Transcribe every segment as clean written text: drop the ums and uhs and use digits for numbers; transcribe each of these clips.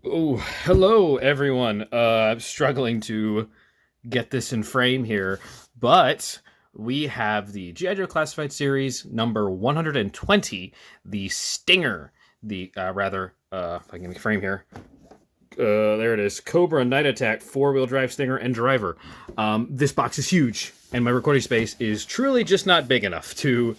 Oh, hello everyone. I'm struggling to get this in frame here, but we have the G.I. Joe Classified Series number 120, the Stinger. If I can get frame here. There it is. Cobra Night Attack 4-wheel drive Stinger and driver. This box is huge, and my recording space is truly just not big enough to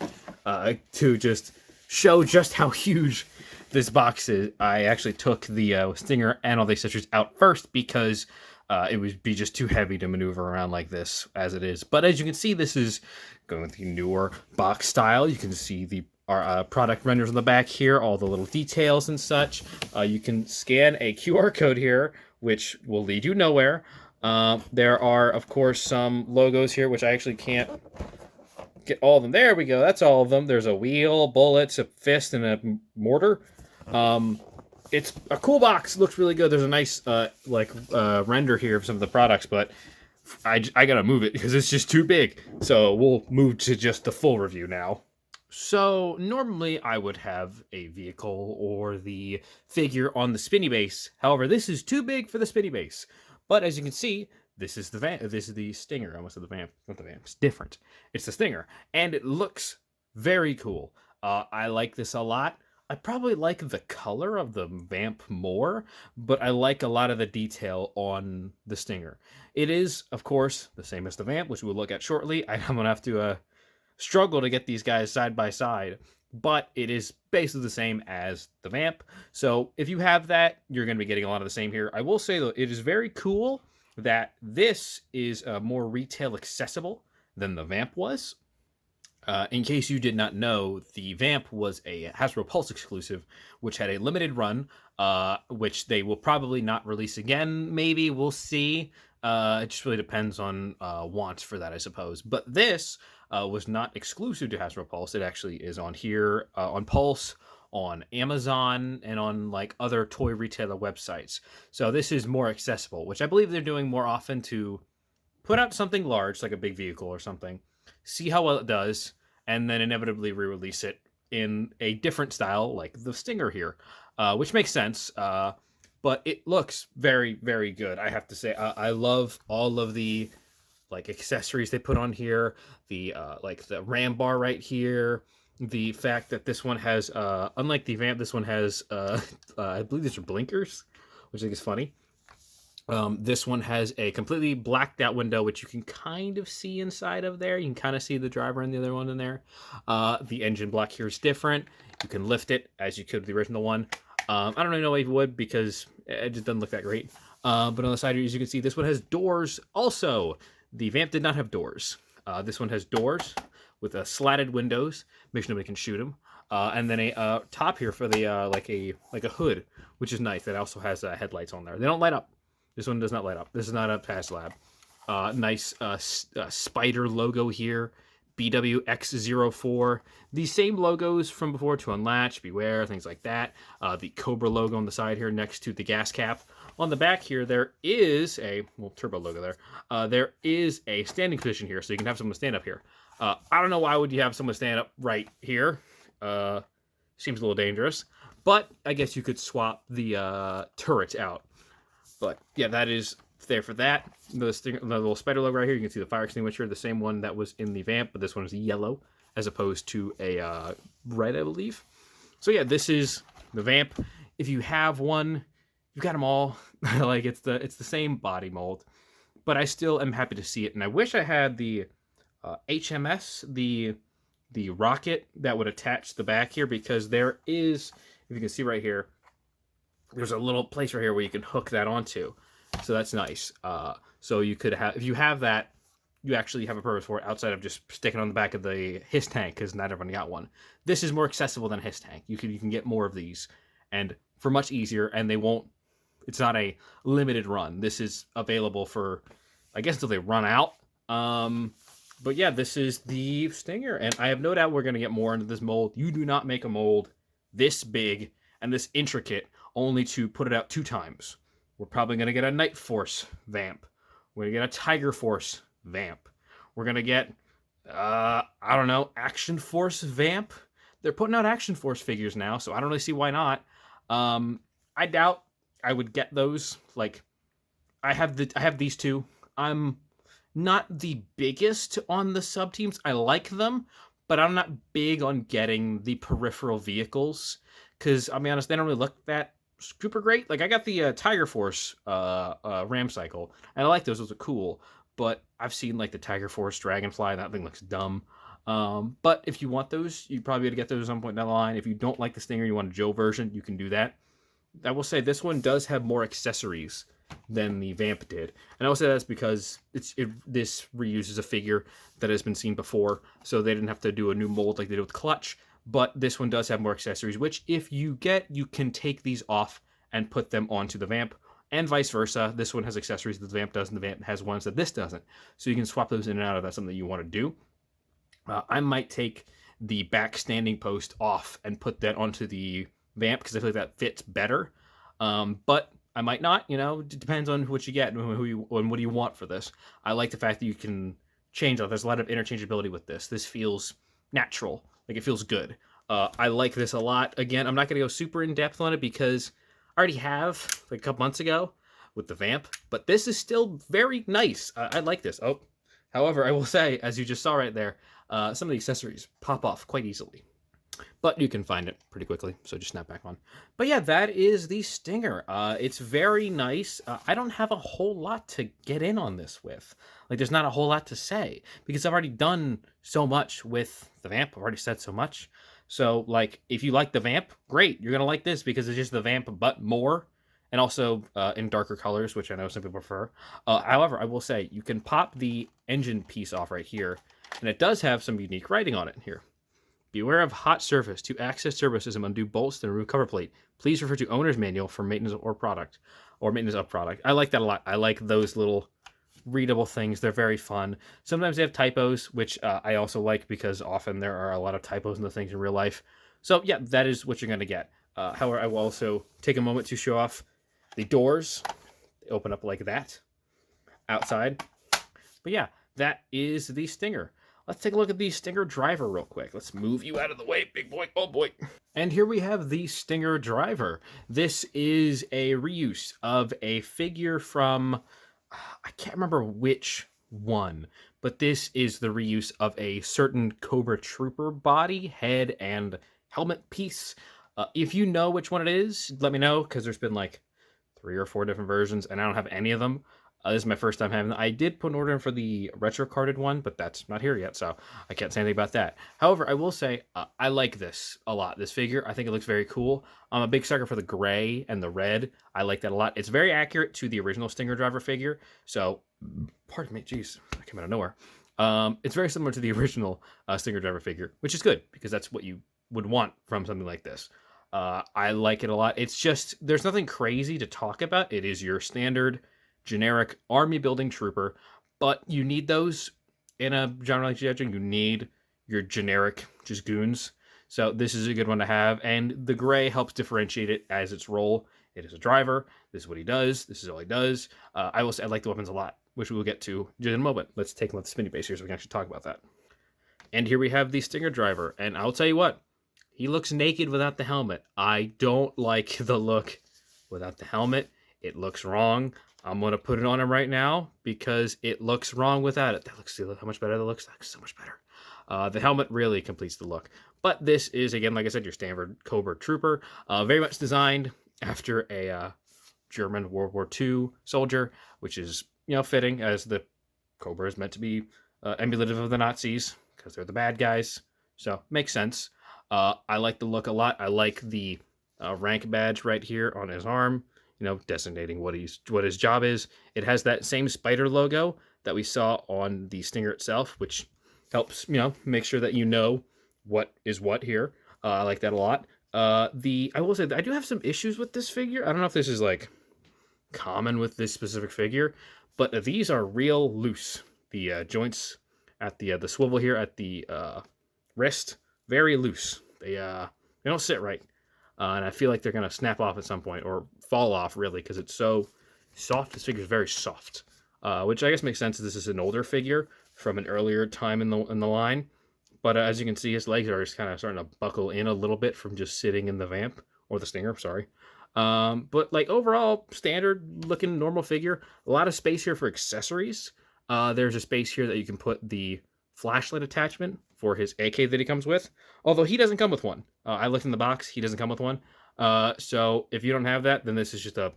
just show just how huge this box is. I actually took the Stinger and all the accessories out first because it would be just too heavy to maneuver around like this as it is. But as you can see, this is going with the newer box style. You can see the our product renders on the back here, all the little details and such. You can scan a QR code here, which will lead you nowhere. There are, of course, some logos here, which I actually can't get all of them. There we go. That's all of them. There's a wheel, bullets, a fist, and a mortar. It's a cool box. It looks really good. There's a nice render here of some of the products, but I gotta move it because it's just too big. So we'll move to just the full review now. So normally I would have a vehicle or the figure on the spinny base. However, this is too big for the spinny base. But as you can see, this is the Vamp. This is the Stinger. I almost said the Vamp. Not the Vamp. It's different. It's the Stinger, and it looks very cool. I like this a lot. I probably like the color of the Vamp more, but I like a lot of the detail on the Stinger. It is, of course, the same as the Vamp, which we'll look at shortly. I'm gonna have to struggle to get these guys side by side, but it is basically the same as the Vamp. So if you have that, you're going to be getting a lot of the same here. I will say, though, it is very cool that this is more retail accessible than the Vamp was. In case you did not know, the Vamp was a Hasbro Pulse exclusive, which had a limited run, which they will probably not release again. Maybe we'll see. It just really depends on wants for that, I suppose. But this was not exclusive to Hasbro Pulse. It actually is on here, on Pulse, on Amazon, and on like other toy retailer websites. So this is more accessible, which I believe they're doing more often to put out something large, like a big vehicle or something, see how well it does, and then inevitably re-release it in a different style, like the Stinger here, which makes sense. But it looks very, very good. I have to say, I love all of the like accessories they put on here. The like the ram bar right here. The fact that this one has, unlike the Vamp, this one has, I believe these are blinkers, which I think is funny. This one has a completely blacked out window, which you can kind of see inside of there. You can kind of see the driver and the other one in there. The engine block here is different. You can lift it as you could with the original one. I don't really know why you would because it just doesn't look that great. But on the side here, as you can see, this one has doors. Also, the Vamp did not have doors. This one has doors with slatted windows, makes sure nobody can shoot them. And then a top here for the like a hood, which is nice. That also has headlights on there. They don't light up. This one does not light up. This is not a pass lab. Nice spider logo here. BWX04. These same logos from before to unlatch, beware, things like that. The Cobra logo on the side here next to the gas cap. On the back here, there is a turbo logo there. There is a standing position here, so you can have someone stand up here. I don't know why would you have someone stand up right here. Seems a little dangerous, but I guess you could swap the turret out. But yeah, that is there for that. The little spider logo right here, you can see the fire extinguisher, the same one that was in the Vamp, but this one is yellow as opposed to a red, I believe. So yeah, this is the Vamp. If you have one, you've got them all. Like it's the same body mold, but I still am happy to see it, and I wish I had the HMS, the rocket that would attach the back here, because there is, if you can see right here, there's a little place right here where you can hook that onto. So that's nice. So you could have, if you have that, you actually have a purpose for it outside of just sticking on the back of the HISS tank, because not everyone got one. This is more accessible than a HISS tank. You can get more of these, and for much easier, and they won't, it's not a limited run. This is available for, I guess, until they run out. But yeah, this is the Stinger, and I have no doubt we're going to get more into this mold. You do not make a mold this big and this intricate only to put it out 2 times. We're probably going to get a Night Force Vamp. We're going to get a Tiger Force Vamp. We're going to get, I don't know, Action Force Vamp. They're putting out Action Force figures now, so I don't really see why not. I doubt I would get those. Like, I have these two. I'm not the biggest on the sub teams. I like them, but I'm not big on getting the peripheral vehicles because I'll be honest, they don't really look that super great. Like I got the Tiger Force Ram Cycle, and I like those. Those are cool. But I've seen like the Tiger Force Dragonfly, and that thing looks dumb. But if you want those, you probably got to get those at some point down the line. If you don't like the Stinger, you want a Joe version, you can do that. I will say this one does have more accessories than the Vamp did, and I will say that's because this reuses a figure that has been seen before, so they didn't have to do a new mold like they did with Clutch. But this one does have more accessories, which if you get, you can take these off and put them onto the Vamp, and vice versa. This one has accessories that the Vamp does, and the Vamp has ones that this doesn't. So you can swap those in and out if that's something you want to do. I might take the back standing post off and put that onto the Vamp because I feel like that fits better. But I might not. It depends on what you get and what do you want for this. I like the fact that you can change it. There's a lot of interchangeability with this. This feels natural. Like it feels good. I like this a lot. Again, I'm not going to go super in depth on it because I already have like a couple months ago with the Vamp, but this is still very nice. I like this. Oh, however, I will say, as you just saw right there, some of the accessories pop off quite easily. But you can find it pretty quickly, so just snap back on. But yeah, that is the Stinger. It's very nice. I don't have a whole lot to get in on this with. Like, there's not a whole lot to say, because I've already done so much with the Vamp. I've already said so much. So, like, if you like the Vamp, great. You're going to like this, because it's just the Vamp, but more. And also in darker colors, which I know some people prefer. However, I will say, you can pop the engine piece off right here, and it does have some unique writing on it here. Beware of hot surface. To access services and undo bolts and remove cover plate, please refer to owner's manual for maintenance or product, or maintenance of product. I like that a lot. I like those little readable things. They're very fun. Sometimes they have typos, which I also like because often there are a lot of typos in the things in real life. So yeah, that is what you're going to get. However, I will also take a moment to show off the doors. They open up like that outside. But yeah, that is the Stinger. Let's take a look at the Stinger driver real quick. Let's move you out of the way, big boy. Oh, boy. And here we have the Stinger driver. This is a reuse of a figure from, I can't remember which one, but this is the reuse of a certain Cobra Trooper body, head, and helmet piece. If you know which one it is, let me know, because there's been like 3 or 4 different versions, and I don't have any of them. This is my first time having them. I did put an order in for the retro carded one, but that's not here yet, so I can't say anything about that. However, I will say I like this a lot, this figure. I think it looks very cool. I'm a big sucker for the gray and the red. I like that a lot. It's very accurate to the original Stinger driver figure, so, pardon me, jeez, that came out of nowhere. It's very similar to the original Stinger driver figure, which is good, because that's what you would want from something like this. I like it a lot. It's just, there's nothing crazy to talk about. It is your standard generic army building trooper, but you need those in a genre like G.I. Joe. You need your generic just goons. So this is a good one to have, and the gray helps differentiate it as its role. It is a driver. This is what he does. This is all he does. I will say I like the weapons a lot, which we will get to in a moment. Let's take a look at the spinny base here so we can actually talk about that. And here we have the Stinger driver, and I'll tell you what, he looks naked without the helmet. I don't like the look without the helmet. It looks wrong. I'm going to put it on him right now because it looks wrong without it. That looks, see how much better that looks? That looks so much better. The helmet really completes the look. But this is, again, like I said, your standard Cobra Trooper. Very much designed after a German World War II soldier, which is, fitting, as the Cobra is meant to be emulative of the Nazis because they're the bad guys. So, makes sense. I like the look a lot. I like the rank badge right here on his arm, designating what his job is. It has that same spider logo that we saw on the Stinger itself, which helps, make sure that what is what here. I like that a lot. I will say that I do have some issues with this figure. I don't know if this is like common with this specific figure, but these are real loose. The joints at the swivel here at the wrist, very loose. They don't sit right. And I feel like they're going to snap off at some point, or fall off, really, because it's so soft. This figure is very soft, which I guess makes sense. This is an older figure from an earlier time in the line. But as you can see, his legs are just kind of starting to buckle in a little bit from just sitting in the Vamp, or the Stinger, sorry. But like overall, standard looking normal figure. A lot of space here for accessories. There's a space here that you can put the flashlight attachment for his AK that he comes with. Although he doesn't come with one. I looked in the box. He doesn't come with one. So if you don't have that, then this is just a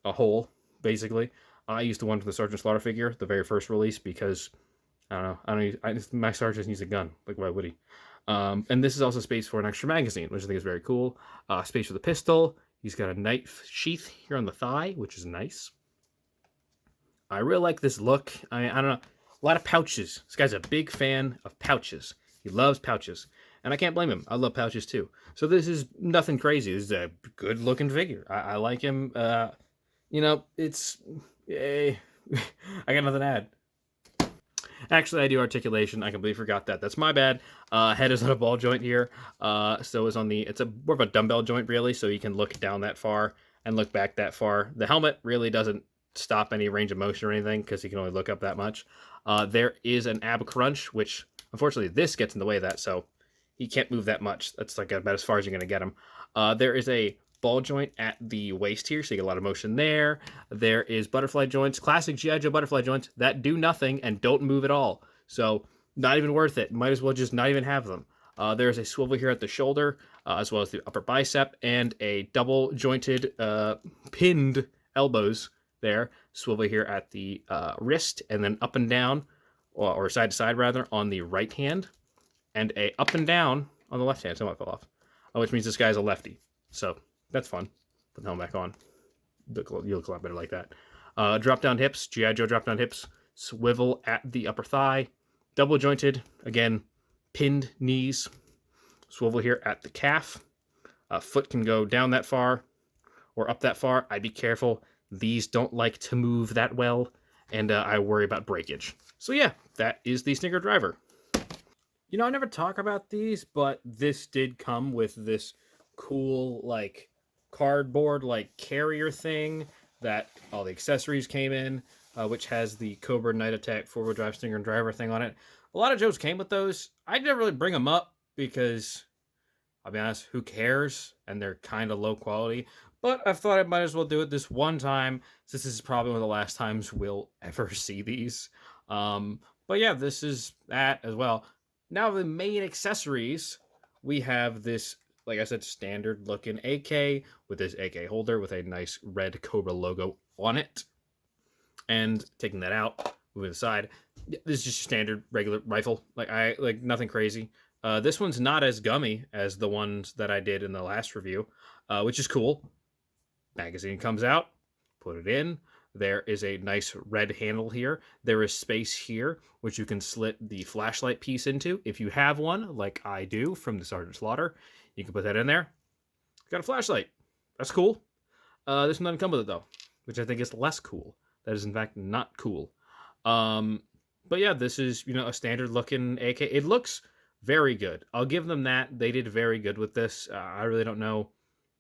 hole, basically. I used the one for the Sergeant Slaughter figure, the very first release, because I don't know. My sergeant needs a gun. Like, why would he? And this is also space for an extra magazine, which I think is very cool. Space for the pistol. He's got a knife sheath here on the thigh, which is nice. I really like this look. I don't know. A lot of pouches. This guy's a big fan of pouches. He loves pouches. And I can't blame him. I love pouches too. So this is nothing crazy. This is a good looking figure. I like him. It's. I got nothing to add. Actually, I do articulation. I completely forgot that. That's my bad. Head is on a ball joint here. So it's on the. It's more of a dumbbell joint, really. So you can look down that far and look back that far. The helmet really doesn't stop any range of motion or anything because you can only look up that much. There is an ab crunch, which unfortunately this gets in the way of that, so he can't move that much. That's like about as far as you're gonna get him. There is a ball joint at the waist here, so you get a lot of motion there. There is butterfly joints, classic G.I. Joe butterfly joints that do nothing and don't move at all. So not even worth it. Might as well just not even have them. There's a swivel here at the shoulder, as well as the upper bicep, and a double jointed pinned elbows there. Swivel here at the wrist, and then up and down, or side to side rather, on the right hand, and a up and down on the left hand. Somewhat fell off, which means this guy's a lefty. So that's fun. Put the helmet back on. You look a lot better like that. Drop down hips, G.I. Joe drop down hips, swivel at the upper thigh, double jointed, again, pinned knees, swivel here at the calf. Foot can go down that far or up that far. I'd be careful. These don't like to move that well, and I worry about breakage. So yeah, that is the Snicker Driver. You know, I never talk about these, but this did come with this cool, like, cardboard, like, carrier thing that all the accessories came in, which has the Cobra Night Attack 4-wheel drive Stinger Driver thing on it. A lot of Joes came with those. I never really bring them up because, I'll be honest, who cares? And they're kind of low quality. But I thought I might as well do it this one time, since this is probably one of the last times we'll ever see these. But yeah, this is that as well. Now the main accessories, we have this, like I said, standard looking AK with this AK holder with a nice red Cobra logo on it. And taking that out, moving aside, this is just standard regular rifle. Like nothing crazy. This one's not as gummy as the ones that I did in the last review, which is cool. Magazine comes out, put it in. There is a nice red handle here. There is space here, which you can slit the flashlight piece into. If you have one, like I do from the Sergeant Slaughter, you can put that in there. Got a flashlight. That's cool. This one doesn't come with it, though, which I think is less cool. That is, in fact, not cool. But yeah, this is, a standard-looking AK. It looks very good. I'll give them that. They did very good with this. I really don't know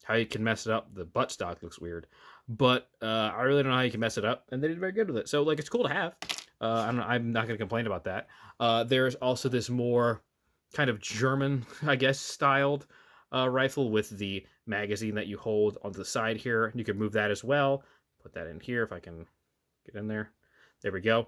how you can mess it up. The buttstock looks weird, but I really don't know how you can mess it up, and they did very good with it. So, it's cool to have. I'm not going to complain about that. There's also this more kind of German, I guess, styled rifle with the magazine that you hold on the side here. You can move that as well. Put that in here if I can get in there. There we go.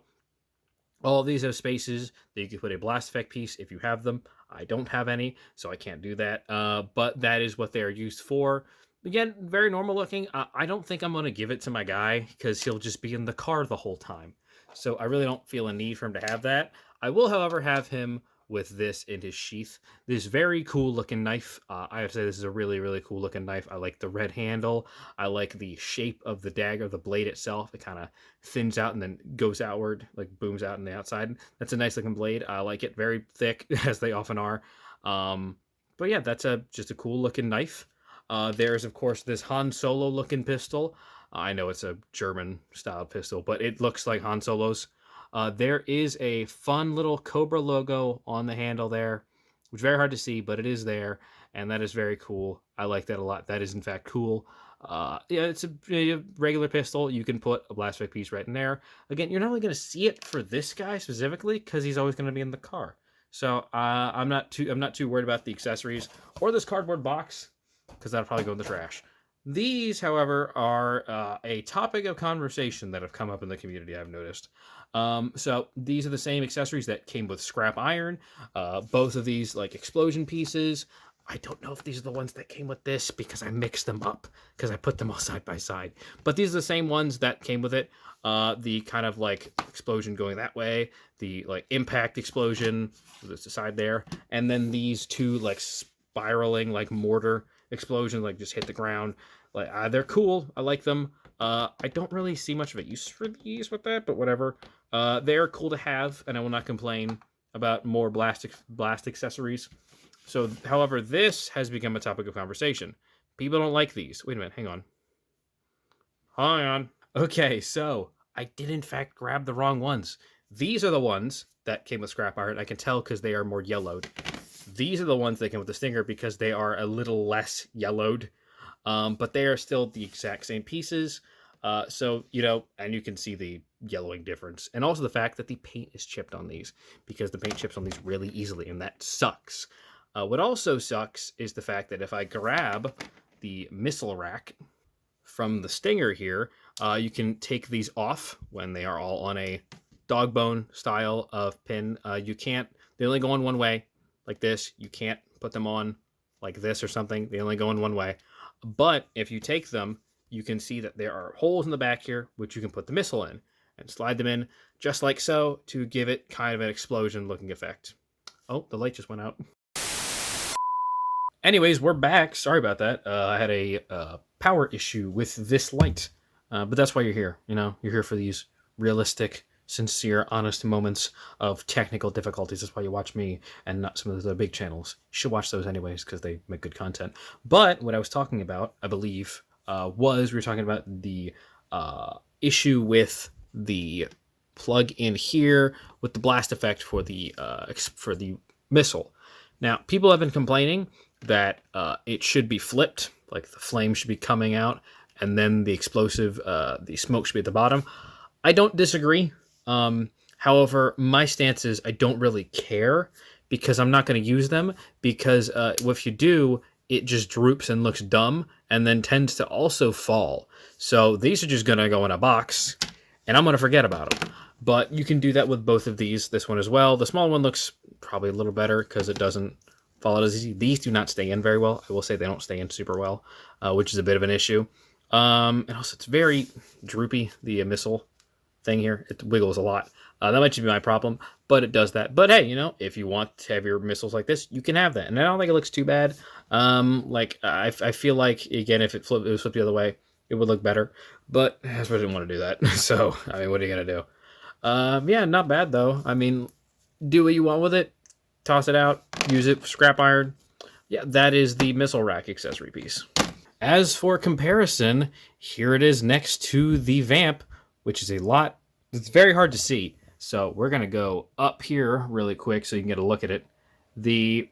All of these have spaces that you can put a blast effect piece if you have them. I don't have any, so I can't do that. But that is what they are used for. Again, very normal looking. I don't think I'm going to give it to my guy because he'll just be in the car the whole time. So I really don't feel a need for him to have that. I will, however, have him with this in his sheath. This very cool looking knife. I have to say this is a really, really cool looking knife. I like the red handle. I like the shape of the dagger, the blade itself. It kind of thins out and then goes outward, like booms out on the outside. That's a nice looking blade. I like it. Very thick, as they often are. But yeah, that's just a cool looking knife. There's, of course, this Han Solo looking pistol. I know it's a German style pistol, but it looks like Han Solo's. There is a fun little Cobra logo on the handle there, which is very hard to see, but it is there, and that is very cool. I like that a lot. That is, in fact, cool. It's a regular pistol. You can put a blast piece right in there. Again, you're not only going to see it for this guy specifically, because he's always going to be in the car. So I'm not too worried about the accessories or this cardboard box, because that'll probably go in the trash. These, however, are a topic of conversation that have come up in the community, I've noticed. So these are the same accessories that came with scrap iron. Both of these, like explosion pieces. I don't know if these are the ones that came with this because I mixed them up because I put them all side by side. But these are the same ones that came with it. The kind of like explosion going that way, the like impact explosion, there's the side there, and then these two like spiraling like mortar explosion, like just hit the ground. Like they're cool. I like them. I don't really see much of a use for these with that, but whatever. They're cool to have, and I will not complain about more blast accessories. So, however, this has become a topic of conversation. People don't like these. Wait a minute, hang on. Hang on. Okay, so I did in fact grab the wrong ones. These are the ones that came with scrap iron. I can tell because they are more yellowed. These are the ones that came with the Stinger because they are a little less yellowed. But they are still the exact same pieces. So, and you can see the yellowing difference. And also the fact that the paint is chipped on these because the paint chips on these really easily, and that sucks. What also sucks is the fact that if I grab the missile rack from the Stinger here, you can take these off when they are all on a dog bone style of pin. You can't, they only go on one way like this. You can't put them on like this or something. They only go in one way. But if you take them, you can see that there are holes in the back here, which you can put the missile in and slide them in just like so to give it kind of an explosion looking effect. Oh, the light just went out. Anyways, we're back. Sorry about that. I had a power issue with this light, but that's why you're here. You're here for these realistic, sincere, honest moments of technical difficulties. That's why you watch me and not some of the big channels. You should watch those anyways because they make good content. But what I was talking about, I believe, was we were talking about the issue with the plug in here with the blast effect for the missile. Now, people have been complaining that it should be flipped, like the flame should be coming out, and then the explosive, the smoke should be at the bottom. I don't disagree. However, my stance is I don't really care because I'm not going to use them because if you do, it just droops and looks dumb and then tends to also fall. So these are just going to go in a box and I'm going to forget about them. But you can do that with both of these, this one as well. The small one looks probably a little better because it doesn't fall out as easy. These do not stay in very well. I will say they don't stay in super well, which is a bit of an issue. And also it's very droopy, the missile thing here. It wiggles a lot. That might just be my problem, but it does that. But hey, if you want to have your missiles like this, you can have that. And I don't think it looks too bad. I feel like, again, if it was flipped the other way, it would look better. But I just didn't want to do that. So, what are you going to do? Yeah, not bad, though. Do what you want with it. Toss it out. Use it for scrap iron. Yeah, that is the missile rack accessory piece. As for comparison, here it is next to the Vamp, which is it's very hard to see. So we're going to go up here really quick so you can get a look at it. The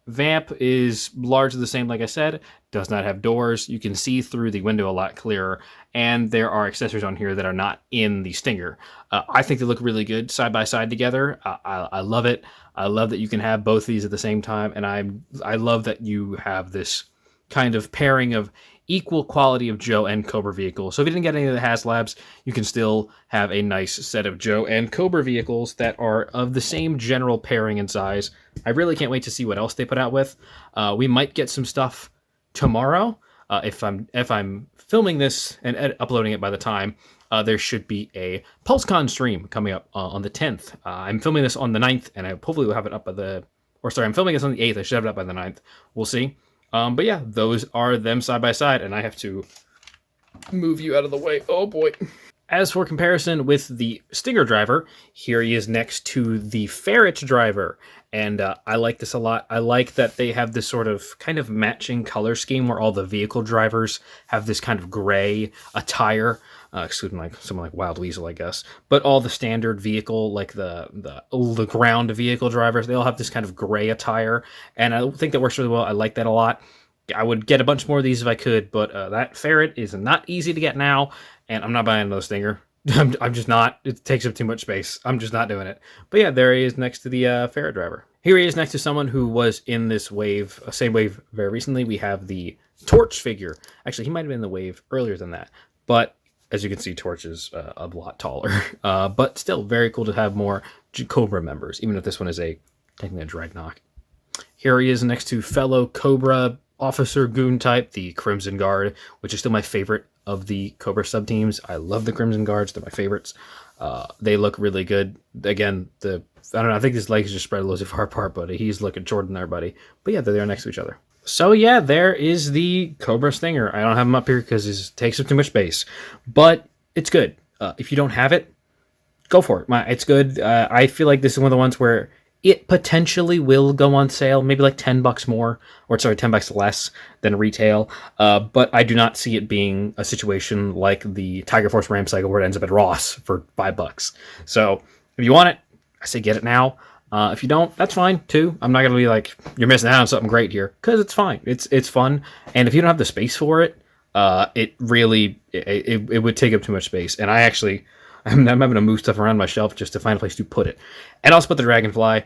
Vamp is largely the same, like I said, does not have doors. You can see through the window a lot clearer, and there are accessories on here that are not in the Stinger. I think they look really good side by side together. I love it. I love that you can have both of these at the same time, and I love that you have this kind of pairing of equal quality of Joe and Cobra vehicles. So if you didn't get any of the HasLabs, you can still have a nice set of Joe and Cobra vehicles that are of the same general pairing and size. I really can't wait to see what else they put out with. We might get some stuff tomorrow. If I'm filming this and uploading it by the time, there should be a PulseCon stream coming up on the 10th. I'm filming this on the 9th, and I hopefully will have it up I'm filming this on the 8th. I should have it up by the 9th. We'll see. But yeah, those are them side by side, and I have to move you out of the way. Oh boy. As for comparison with the Stinger driver, here he is next to the Ferret driver, and I like this a lot. I like that they have this sort of kind of matching color scheme where all the vehicle drivers have this kind of gray attire, excluding like someone like Wild Weasel, I guess. But all the standard vehicle, like the ground vehicle drivers, they all have this kind of gray attire, and I think that works really well. I like that a lot. I would get a bunch more of these if I could, but that Ferret is not easy to get now, and I'm not buying another Stinger. I'm just not. It takes up too much space. I'm just not doing it. But yeah, there he is next to the ferret driver. Here he is next to someone who was in this wave, same wave very recently. We have the Torch figure. Actually, he might have been in the wave earlier than that. But as you can see, Torch is a lot taller. But still, very cool to have more Cobra members, even if this one is technically a Dragnok. Here he is next to fellow Cobra officer goon type, the Crimson Guard, which is still my favorite of the Cobra sub-teams. I love the Crimson Guards. They're my favorites. They look really good. Again, I don't know, I think his legs just spread a little too far apart, but he's looking shorter than everybody. But yeah, they're there next to each other. So yeah, there is the Cobra Stinger. I don't have him up here because it takes up too much space. But it's good. If you don't have it, go for it. It's good. I feel like this is one of the ones where it potentially will go on sale, maybe like $10 more, or sorry, $10 less than retail. But I do not see it being a situation like the Tiger Force Ram Cycle where it ends up at Ross for $5. So if you want it, I say get it now. If you don't, that's fine too. I'm not gonna be like you're missing out on something great here because it's fine. It's fun, and if you don't have the space for it, it really it would take up too much space. And I'm having to move stuff around my shelf just to find a place to put it. And I'll put the Dragonfly,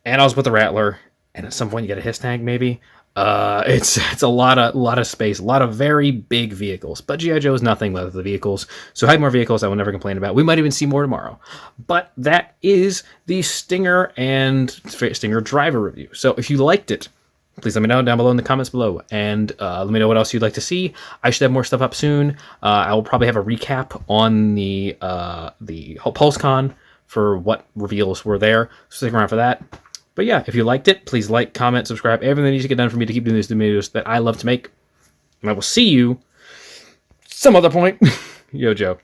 and I'll put the Rattler, and at some point you get a Hiss Tank maybe. It's a lot of space, a lot of very big vehicles. But G.I. Joe is nothing but the vehicles. So having more vehicles, I will never complain about. We might even see more tomorrow. But that is the Stinger and Stinger driver review. So if you liked it, please let me know down below in the comments below, and let me know what else you'd like to see. I should have more stuff up soon. I will probably have a recap on the PulseCon for what reveals were there. So stick around for that. But yeah, if you liked it, please like, comment, subscribe, everything that needs to get done for me to keep doing these videos that I love to make. And I will see you some other point. Yo, Joe.